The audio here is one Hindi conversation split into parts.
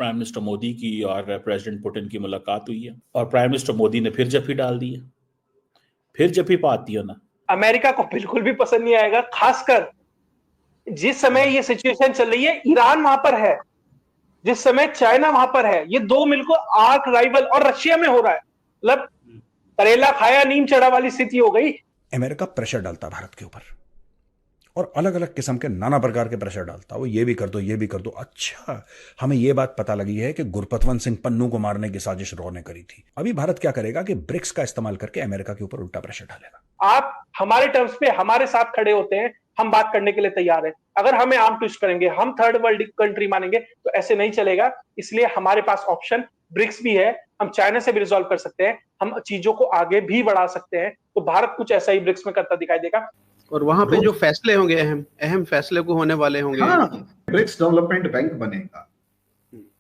प्राइम मिनिस्टर मोदी की और प्रेसिडेंट पुतिन की मुलाकात हुई है और प्राइम मिनिस्टर मोदी ने फिर जफ्फी डाल दी है। फिर जफ्फी पाती हो ना। अमेरिका को बिल्कुल भी पसंद नहीं आएगा, खासकर जिस समय ये सिचुएशन चल रही है, ईरान वहां पर है, जिस समय चाइना वहां पर है, ये दो मिलकर आर्क राइवल, और रशिया में हो रहा है, मतलब करेला खाया नीम चढ़ा वाली स्थिति हो गई। अमेरिका प्रेशर डालता भारत के ऊपर और अलग अलग किस्म के नाना प्रकार के प्रेशर डालता, वो ये भी कर दो ये भी कर दो। अच्छा, हमें ये बात पता लगी है कि गुरपतवंत सिंह पन्नू को मारने की साजिश रॉ ने करी थी। अभी भारत क्या करेगा कि ब्रिक्स का इस्तेमाल करके अमेरिका के ऊपर उल्टा प्रेशर डालेगा। आप हमारे टर्म्स पे हमारे साथ खड़े होते हैं, हम बात करने के लिए तैयार हैं। अगर हमें आर्म ट्विस्ट करेंगे, हम थर्ड वर्ल्ड कंट्री मानेंगे, तो ऐसे नहीं चलेगा। इसलिए हमारे पास ऑप्शन ब्रिक्स भी है, हम चाइना से भी रिजॉल्व कर सकते हैं, हम चीजों को आगे भी बढ़ा सकते हैं। तो भारत कुछ ऐसा ही ब्रिक्स में करता दिखाई देगा। और वहां पे जो फैसले होंगे, अहम फैसले को होने वाले होंगे। हाँ, ब्रिक्स डेवलपमेंट बैंक बनेगा।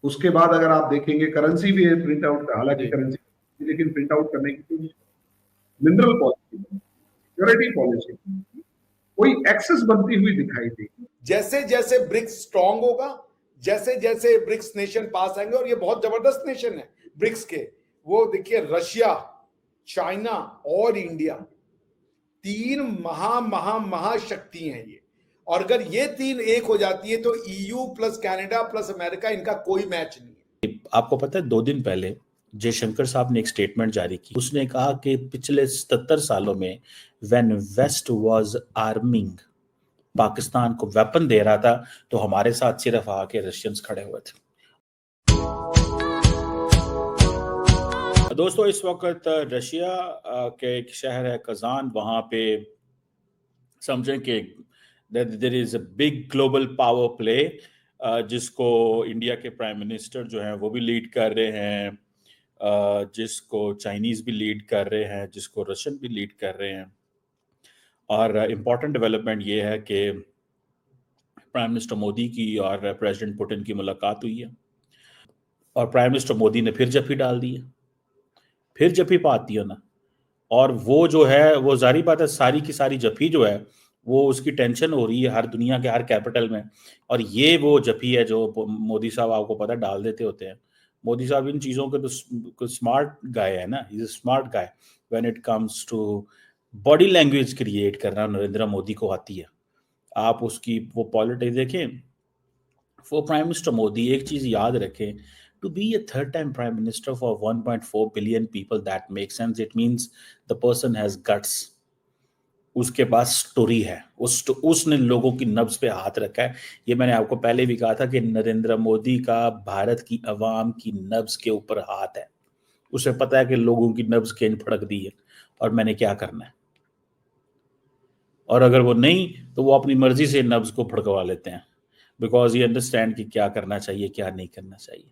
उसके बाद अगर आप देखेंगे करेंसी भी प्रिंट आउट, हालांकि करेंसी, लेकिन प्रिंट आउट करने की मिनरल पॉलिसी, सिक्योरिटी पॉलिसी, कोई एक्सेस बनती हुई दिखाई देगी। जैसे जैसे ब्रिक्स स्ट्रांग होगा, जैसे जैसे ब्रिक्स नेशन पास आएंगे, और ये बहुत जबरदस्त नेशन है ब्रिक्स के, वो देखिए रशिया, चाइना और इंडिया, तीन महाशक्ति हैं ये। और अगर ये तीन एक हो जाती है तो EU plus Canada plus America, इनका कोई मैच नहीं है। आपको पता है 2 दिन पहले जयशंकर साहब ने एक स्टेटमेंट जारी की। उसने कहा कि पिछले 77 सालों में when west was arming, Pakistan को वेपन दे रहा था, तो हमारे साथ सिर्फ आके रशियंस खड़े हुए थे। दोस्तों, इस वक्त रशिया के एक शहर है कजान, वहां पे समझें कि there is a big global power play, जिसको इंडिया के प्राइम मिनिस्टर जो हैं वो भी लीड कर रहे हैं, जिसको चाइनीज भी लीड कर रहे हैं, जिसको रशियन भी लीड कर रहे हैं। और इम्पॉर्टेंट डेवलपमेंट ये है कि प्राइम मिनिस्टर मोदी की और प्रेसिडेंट पुतिन की मुलाकात हुई है और प्राइम मिनिस्टर मोदी ने फिर जफ्फी डाल दी है। फिर जफ्फी पाती हो ना। और वो जो है, वो जारी बात है, सारी की सारी जफ्फी जो है वो उसकी टेंशन हो रही है हर दुनिया के हर कैपिटल में। और ये वो जफ्फी है जो मोदी साहब, आपको पता, डाल देते होते हैं। मोदी साहब इन चीज़ों के तो स्मार्ट गाय है ना, is a smart guy when it comes to body language create करना। नरेंद्र मोदी को आती है। आप उसकी वो पॉलिटिक्स देखें। वो प्राइम मिनिस्टर मोदी, एक चीज़ याद रखें, to be a third time prime minister for 1.4 billion people, that makes sense. It means the person has guts. उसके पास स्टोरी है, उसने लोगों की नब्ज पे हाथ रखा है। ये मैंने आपको पहले भी कहा था कि नरेंद्र मोदी का भारत की अवाम की नब्ज के ऊपर हाथ है। उसे पता है कि लोगों की नब्ज केंज फड़क दी है और मैंने क्या करना है। और अगर वो नहीं, तो वो अपनी मर्जी से नब्ज को फड़कवा लेते हैं, बिकॉज ये अंडरस्टैंड कि क्या करना चाहिए क्या नहीं करना चाहिए।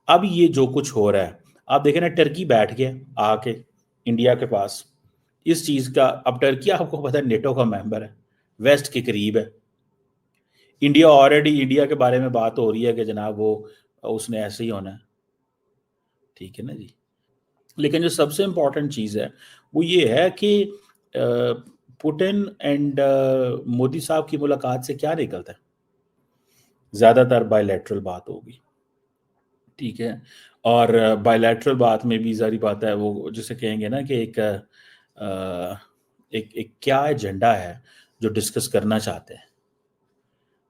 अब ये जो कुछ हो रहा है, आप देखें ना, टर्की बैठ गया आके इंडिया के पास इस चीज का। अब टर्की, आपको पता है, नेटो का मेंबर है, वेस्ट के करीब है। इंडिया ऑलरेडी, इंडिया के बारे में बात हो रही है कि जनाब वो उसने ऐसे ही होना है, ठीक है ना जी। लेकिन जो सबसे इंपॉर्टेंट चीज है वो ये है कि पुतिन एंड मोदी साहब की मुलाकात से क्या निकलता है? ज्यादातर बायलैटरल बात होगी, ठीक है। और बायलैटरल बात में भी जारी बात है, वो जिसे कहेंगे ना कि एक क्या एजेंडा है जो डिस्कस करना चाहते हैं।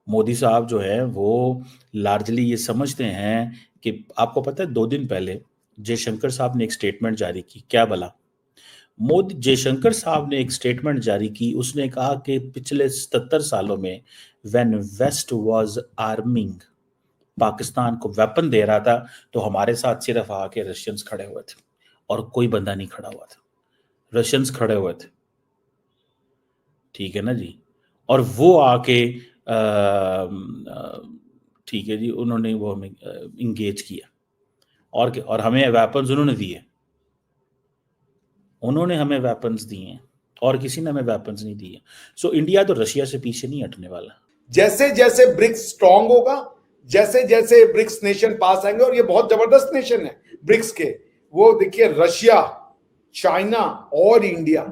मोदी साहब जो है वो लार्जली ये समझते हैं कि, आपको पता है 2 दिन पहले जयशंकर साहब ने एक स्टेटमेंट जारी की। क्या भला? जयशंकर साहब ने एक स्टेटमेंट जारी की। उसने कहा कि पिछले 77 सालों में when west was arming, Pakistan को वेपन दे रहा था, तो हमारे साथ सिर्फ आके रशियंस खड़े हुए थे और कोई बंदा नहीं खड़ा हुआ था। रशियंस खड़े हुए थे, ठीक है ना जी। और वो आके ठीक है जी, उन्होंने वो हमें इंगेज किया और हमें वेपन्स उन्होंने दिए। उन्होंने हमें वेपन्स दिए और किसी ने हमें वेपन्स नहीं दिए। सो इंडिया तो रशिया से पीछे नहीं हटने वाला। जैसे जैसे ब्रिक्स स्ट्रांग होगा, जैसे जैसे ब्रिक्स नेशन पास आएंगे, और ये बहुत जबरदस्त नेशन है ब्रिक्स के, वो देखिए रशिया, चाइना और इंडिया,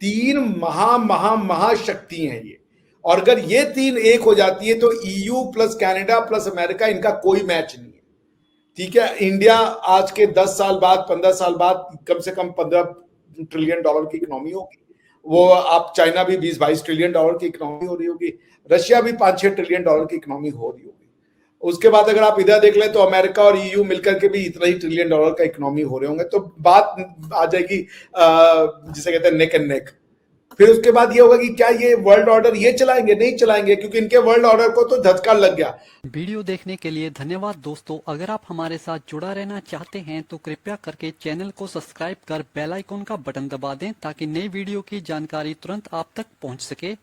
तीन महाशक्ति हैं ये। और अगर ये तीन एक हो जाती है तो EU plus Canada plus America, इनका कोई मैच नहीं है। ठीक है, इंडिया आज के 10 साल बाद 15 साल बाद कम से कम 15 ट्रिलियन डॉलर की इकोनॉमी होगी। वो आप चाइना भी 20-22 ट्रिलियन डॉलर की इकोनॉमी हो रही होगी, रशिया भी 5-6 ट्रिलियन डॉलर की इकोनॉमी हो रही होगी। उसके बाद अगर आप इधर देख लें तो अमेरिका और ईयू मिलकर के भी इतना ही ट्रिलियन डॉलर का इकोनॉमी हो रहे होंगे। तो बात आ जाएगी जिसे कहते हैं नेक एंड नेक। फिर उसके बाद ये होगा कि क्या ये वर्ल्ड ऑर्डर ये चलाएंगे? नहीं चलाएंगे, क्योंकि इनके वर्ल्ड ऑर्डर को तो धक्का लग गया। वीडियो देखने के लिए धन्यवाद दोस्तों। अगर आप हमारे साथ जुड़ा रहना चाहते हैं तो कृपया करके चैनल को सब्सक्राइब कर बेल आइकन का बटन दबा दें ताकि नई वीडियो की जानकारी तुरंत आप तक पहुंच सके।